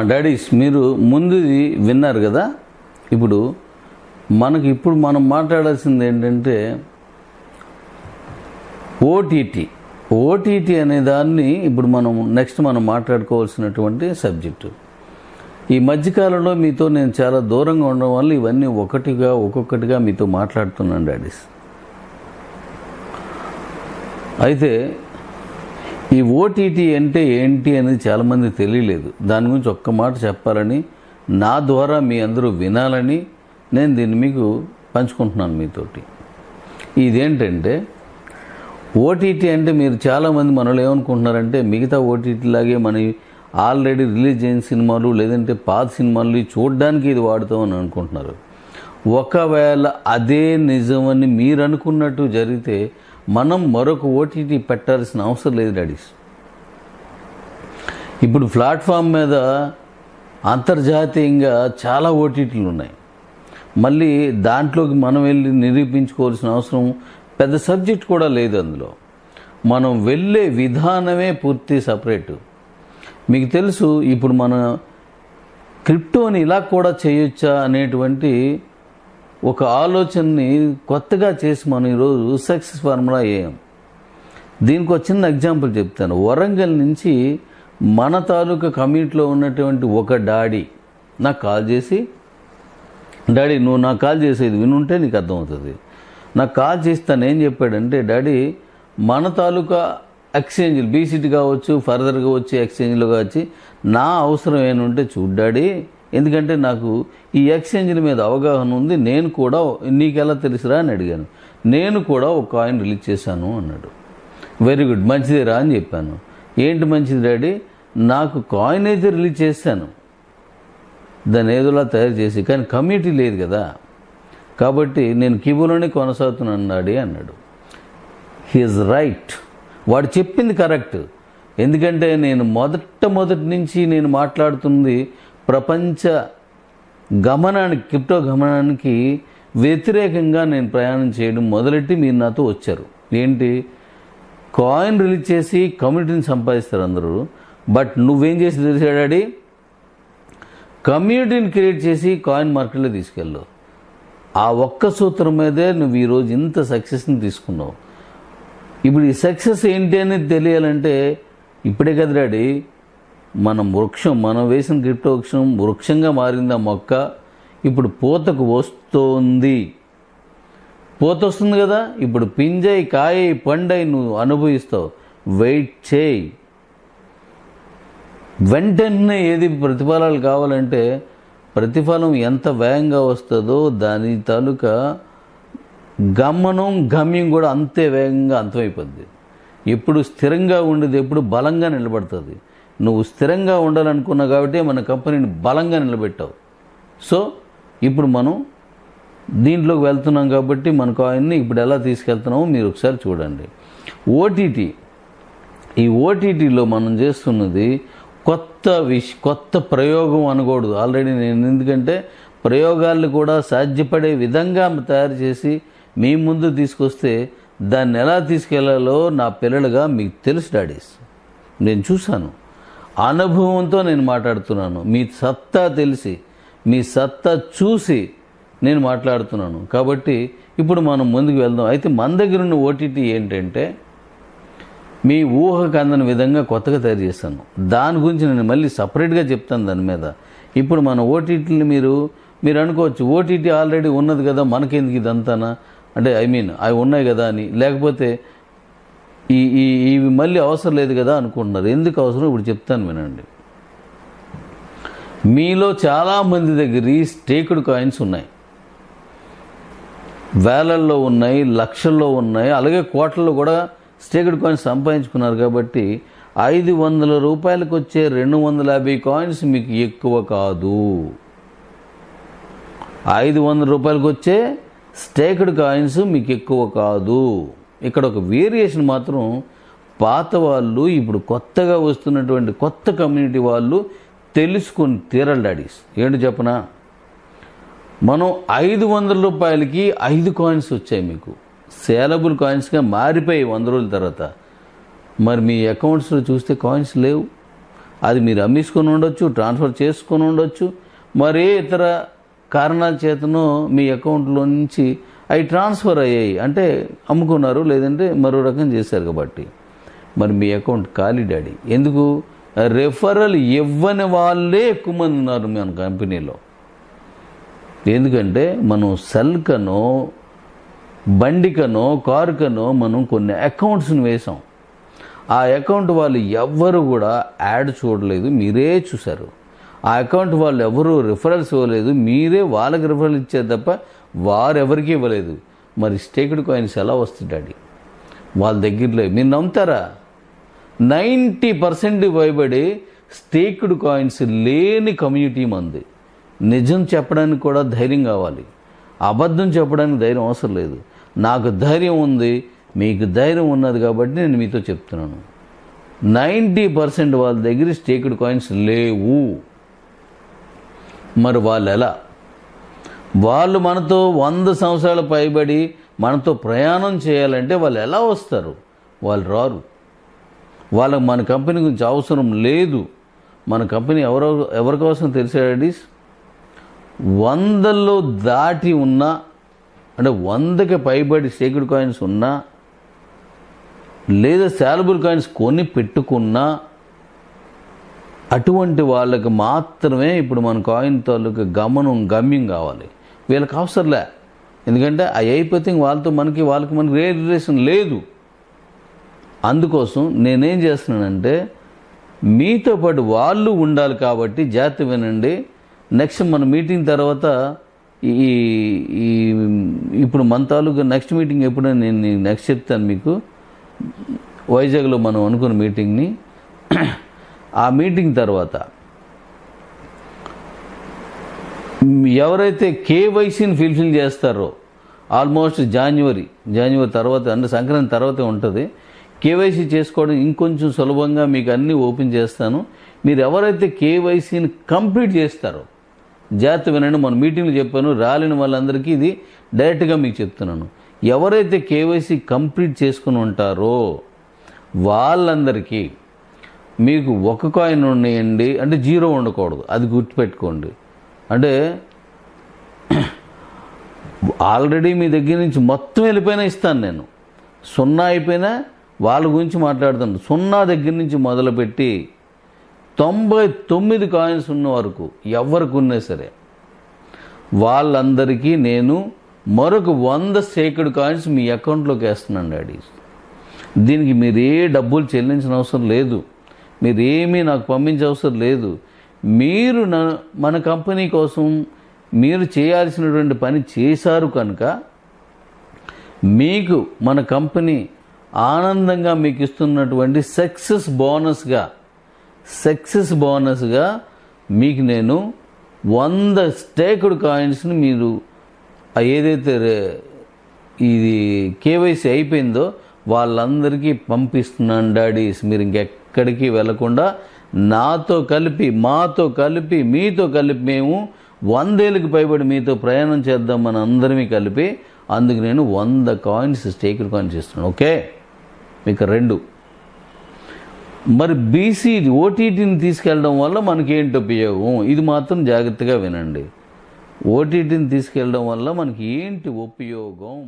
Daddy's, మీరు ముందుది విన్నారు కదా. ఇప్పుడు మనం మాట్లాడాల్సింది ఏంటంటే ఓటీటీ అనే దాన్ని ఇప్పుడు మనం మాట్లాడుకోవాల్సినటువంటి సబ్జెక్టు. ఈ మధ్యకాలంలో మీతో నేను చాలా దూరంగా ఉండడం వల్ల ఇవన్నీ ఒక్కొక్కటిగా మీతో మాట్లాడుతున్నాను డాడీస్. అయితే ఈ ఓటీటీ అంటే ఏంటి అనేది చాలామంది తెలియలేదు. దాని గురించి ఒక్క మాట చెప్పాలని, నా ద్వారా మీ అందరూ వినాలని నేను దీన్ని మీకు పంచుకుంటున్నాను మీతోటి. ఇదేంటంటే ఓటీటీ అంటే మీరు చాలామంది మనలో ఏమనుకుంటున్నారంటే మిగతా ఓటీటీ లాగే మన ఆల్రెడీ రిలీజ్ అయిన సినిమాలు లేదంటే పాత సినిమాలు చూడడానికి ఇది వాడుతామని అనుకుంటున్నారు. ఒకవేళ అదే నిజమని మీరు అనుకున్నట్టు జరిగితే మనం మరొక ఓటీటీ పెట్టాల్సిన అవసరం లేదు డాడీస్. ఇప్పుడు ప్లాట్ఫామ్ మీద అంతర్జాతీయంగా చాలా ఓటీటీలు ఉన్నాయి. మళ్ళీ దాంట్లోకి మనం వెళ్ళి నిరూపించుకోవాల్సిన అవసరం పెద్ద సబ్జెక్ట్ కూడా లేదు. అందులో మనం వెళ్ళే విధానమే పూర్తి సపరేటు. మీకు తెలుసు, ఇప్పుడు మన క్రిప్టోని ఇలా కూడా చేయొచ్చా అనేటువంటి ఒక ఆలోచనని కొత్తగా చేసి మనం ఈరోజు సక్సెస్ ఫార్ములా అయ్యాం. దీనికి ఒక చిన్న ఎగ్జాంపుల్ చెప్తాను. వరంగల్ నుంచి మన తాలూకా కమ్యూనిటీలో ఉన్నటువంటి ఒక డాడీ నాకు కాల్ చేసి, డాడీ నువ్వు నాకు కాల్ చేసేది వినుంటే నీకు అర్థమవుతుంది. నాకు కాల్ చేస్తాను ఏం చెప్పాడంటే, డాడీ మన తాలూకా ఎక్స్చేంజ్లు బీసీటీ కావచ్చు, ఫర్దర్గా వచ్చే ఎక్స్చేంజ్లో కావచ్చు, నా అవసరం ఏమంటే చూడు డాడీ, ఎందుకంటే నాకు ఈ ఎక్స్చేంజ్ల మీద అవగాహన ఉంది, నేను కూడా నీకెలా తెలుసురా అని అడిగాను. నేను కూడా ఒక కాయిన్ రిలీజ్ చేశాను అన్నాడు. వెరీ గుడ్, మంచిదేరా అని చెప్పాను. ఏంటి మంచిది డాడీ? నాకు కాయిన్ అయితే రిలీజ్ చేశాను, దాన్ని ఏదోలా తయారు చేసి, కానీ కమ్యూనిటీ లేదు కదా, కాబట్టి నేను కిబులోనే కొనసాగుతున్నాను డాడీ అన్నాడు. హీఈస్ రైట్, వాడు చెప్పింది కరెక్ట్. ఎందుకంటే నేను మొదటి నుంచి నేను మాట్లాడుతుంది ప్రపంచ గమనానికి, క్రిప్టో గమనానికి వ్యతిరేకంగా నేను ప్రయాణం చేయడం మొదలెట్టి మీరు నాతో వచ్చారు. ఏంటి, కాయిన్ రిలీజ్ చేసి కమ్యూనిటీని సంపాదిస్తారు అందరూ, బట్ నువ్వేం చేసి తెలిసాడాడి, కమ్యూనిటీని క్రియేట్ చేసి కాయిన్ మార్కెట్లో తీసుకెళ్ళు. ఆ ఒక్క సూత్రం మీదే నువ్వు ఈరోజు ఇంత సక్సెస్ని తీసుకున్నావు. ఇప్పుడు ఈ సక్సెస్ ఏంటి అనేది తెలియాలంటే ఇప్పుడే కదా డాడీ మనం వేసిన క్రిప్టో వృక్షంగా మారింది. ఆ మొక్క ఇప్పుడు పూతకు వస్తుంది కదా, ఇప్పుడు పింజై కాయ పండై నువ్వు అనుభవిస్తావు. వెయిట్ చేయి, వెంటనే ఏది ప్రతిఫలాలు కావాలంటే ప్రతిఫలం ఎంత వేగంగా వస్తుందో దాని తాలూకా గమ్యం కూడా అంతే వేగంగా అంతమైపోద్ది. ఎప్పుడు స్థిరంగా ఉండేది ఎప్పుడు బలంగా నిలబడుతుంది. నువ్వు స్థిరంగా ఉండాలనుకున్నావు కాబట్టి మన కంపెనీని బలంగా నిలబెట్టావు. సో ఇప్పుడు మనం దీంట్లోకి వెళ్తున్నాం కాబట్టి మన కాయిన్ని ఇప్పుడు ఎలా తీసుకెళ్తున్నామో మీరు ఒకసారి చూడండి. ఈ ఓటీటీలో మనం చేస్తున్నది కొత్త ప్రయోగం అనకూడదు. ఆల్రెడీ నేను ఎందుకంటే ప్రయోగాలను కూడా సాధ్యపడే విధంగా తయారు చేసి మీ ముందు తీసుకొస్తే దాన్ని ఎలా తీసుకెళ్లాలో నా పిల్లలుగా మీకు తెలుసు డాడీస్. నేను చూశాను, అనుభవంతో నేను మాట్లాడుతున్నాను. మీ సత్తా తెలిసి, మీ సత్తా చూసి నేను మాట్లాడుతున్నాను. కాబట్టి ఇప్పుడు మనం ముందుకు వెళ్దాం. అయితే మన దగ్గర ఉన్న ఓటీటీ ఏంటంటే మీ ఊహకు అందని విధంగా కొత్తగా తయారు చేస్తాను. దాని గురించి నేను మళ్ళీ సపరేట్గా చెప్తాను దాని మీద. ఇప్పుడు మన ఓటీటీని మీరు అనుకోవచ్చు, ఓటీటీ ఆల్రెడీ ఉన్నది కదా, మనకెందుకు ఇదంతానా అంటే అవి ఉన్నాయి కదా అని, లేకపోతే ఇవి మళ్ళీ అవసరం లేదు కదా అనుకుంటున్నారు. ఎందుకు అవసరం ఇప్పుడు చెప్తాను వినండి. మీలో చాలామంది దగ్గర స్టేక్డ్ కాయిన్స్ ఉన్నాయి, వేలల్లో ఉన్నాయి, లక్షల్లో ఉన్నాయి, అలాగే కోట్లలో కూడా స్టేక్డ్ కాయిన్స్ సంపాదించుకున్నారు. కాబట్టి 500 రూపాయలకు వచ్చే 250 కాయిన్స్ మీకు ఎక్కువ కాదు. 500 రూపాయలకు వచ్చే స్టేక్డ్ కాయిన్స్ మీకు ఎక్కువ కాదు. ఇక్కడ ఒక వేరియేషన్ మాత్రం పాత వాళ్ళు, ఇప్పుడు కొత్తగా వస్తున్నటువంటి కొత్త కమ్యూనిటీ వాళ్ళు తెలుసుకొని తీరాలి డాడీస్. ఏంటి చెప్పనా, మనం 500 రూపాయలకి 5 కాయిన్స్ వచ్చాయి మీకు, సేలబుల్ కాయిన్స్గా మారిపోయి 100 రోజుల తర్వాత. మరి మీ అకౌంట్స్లో చూస్తే కాయిన్స్ లేవు. అది మీరు అమ్మేసుకొని ఉండొచ్చు, ట్రాన్స్ఫర్ చేసుకొని ఉండొచ్చు, మరే ఇతర కారణాల చేతనో మీ అకౌంట్లో నుంచి అవి ట్రాన్స్ఫర్ అయ్యాయి అంటే అమ్ముకున్నారు, లేదంటే మరో రకం చేశారు. కాబట్టి మరి మీ అకౌంట్ ఖాళీ డాడీ. ఎందుకు? రెఫరల్ ఇవ్వని వాళ్ళే ఎక్కువ మంది ఉన్నారు మన కంపెనీలో. ఎందుకంటే మనం సెల్కనో బండికనో కారుకనో మనం కొన్ని అకౌంట్స్ని వేసాం. ఆ అకౌంట్ వాళ్ళు ఎవ్వరు కూడా యాడ్ చూడలేదు, మీరే చూశారు. ఆ అకౌంట్ వాళ్ళు ఎవరు రిఫరల్స్ ఇవ్వలేదు, మీరే వాళ్ళకి రిఫరల్ ఇచ్చారు తప్ప వారు ఎవరికి ఇవ్వలేదు. మరి స్టేక్డ్ కాయిన్స్ ఎలా వస్తుంది డాడీ వాళ్ళ దగ్గరలో? మీరు నమ్ముతారా? 90% భయపడి స్టేక్డ్ కాయిన్స్ లేని కమ్యూనిటీ మంది. నిజం చెప్పడానికి కూడా ధైర్యం కావాలి, అబద్ధం చెప్పడానికి ధైర్యం అవసరం లేదు. నాకు ధైర్యం ఉంది, మీకు ధైర్యం ఉన్నది కాబట్టి నేను మీతో చెప్తున్నాను. 90% వాళ్ళ దగ్గర స్టేక్డ్ కాయిన్స్ లేవు. మరి వాళ్ళు ఎలా? వాళ్ళు మనతో 100 సంవత్సరాల పైబడి మనతో ప్రయాణం చేయాలంటే వాళ్ళు ఎలా వస్తారు? వాళ్ళు రారు. వాళ్ళకి మన కంపెనీ గురించి అవసరం లేదు. మన కంపెనీ ఎవరి కోసం తెలిసే డాడీస్? 100లో దాటి ఉన్నా, అంటే 100కి పైబడి స్టేక్డ్ కాయిన్స్ ఉన్నా, లేదా శాలబుల్ కాయిన్స్ కొని పెట్టుకున్నా, అటువంటి వాళ్ళకి మాత్రమే ఇప్పుడు మన కాయిన్ తాలూకు గమ్యం కావాలి. వీళ్ళకి అవసరంలే. ఎందుకంటే అవి అయిపోతే వాళ్ళకి మనకి రిలేషన్ లేదు. అందుకోసం నేనేం చేస్తున్నానంటే మీతో పాటు వాళ్ళు ఉండాలి. కాబట్టి జాగ్రత్త వినండి. నెక్స్ట్ మన మీటింగ్ తర్వాత ఇప్పుడు మన తాలూకు నెక్స్ట్ మీటింగ్ ఎప్పుడో నేను నెక్స్ట్ చెప్తాను మీకు. వైజాగ్లో మనం అనుకున్న మీటింగ్ని, ఆ మీటింగ్ తర్వాత ఎవరైతే కేవైసీని ఫిల్ఫిల్ చేస్తారో, ఆల్మోస్ట్ జనవరి తర్వాత అంటే సంక్రాంతి తర్వాతే ఉంటుంది. కేవైసీ చేసుకోవడం ఇంకొంచెం సులభంగా మీకు అన్నీ ఓపెన్ చేస్తాను. మీరు ఎవరైతే కేవైసీని కంప్లీట్ చేస్తారో, జాగ్రత్త వినండి. మన మీటింగ్లో చెప్పాను, రాలేని వాళ్ళందరికీ ఇది డైరెక్ట్గా మీకు చెప్తున్నాను. ఎవరైతే కేవైసీ కంప్లీట్ చేసుకుని ఉంటారో వాళ్ళందరికీ మీకు ఒక కాయిన్ ఉన్నాయండి, అంటే 0 ఉండకూడదు, అది గుర్తుపెట్టుకోండి. అంటే ఆల్రెడీ మీ దగ్గర నుంచి మొత్తం వెళ్ళిపోయినా ఇస్తాను నేను. 0 అయిపోయినా వాళ్ళ గురించి మాట్లాడుతాను. 0 దగ్గర నుంచి మొదలుపెట్టి 99 కాయిన్స్ ఉన్న వరకు ఎవరికి ఉన్నా సరే వాళ్ళందరికీ నేను మరొక 100 స్టేక్డ్ కాయిన్స్ మీ అకౌంట్లోకి వేస్తున్నాను డాడీ. దీనికి మీరు ఏ డబ్బులు చెల్లించిన అవసరం లేదు, మీరేమీ నాకు పంపించే అవసరం లేదు. మీరు మన కంపెనీ కోసం మీరు చేయాల్సినటువంటి పని చేశారు కనుక మీకు మన కంపెనీ ఆనందంగా మీకు ఇస్తున్నటువంటి సక్సెస్ బోనస్గా మీకు నేను 100 స్టేక్డ్ కాయిన్స్ని మీరు ఏదైతే ఇది కేవైసీ అయిపోయిందో వాళ్ళందరికీ పంపిస్తున్నాను డాడీస్. మీరు ఇంకెక్కడికి వెళ్లకుండా మాతో కలిపి మీతో కలిపి మేము 100 ఏళ్ళకి పైబడి మీతో ప్రయాణం చేద్దాం మన అందరినీ కలిపి. అందుకు నేను 100 కాయిన్స్ స్టేక్డ్ కాయిన్స్ ఇస్తున్నాను. ఓకే, మీకు 2. మరి బీసీ ఓటీటీని తీసుకెళ్ళడం వల్ల మనకేంటి ఉపయోగం? ఇది మాత్రం జాగ్రత్తగా వినండి. ఓటీటీని తీసుకెళ్ళడం వల్ల మనకి ఏంటి ఉపయోగం?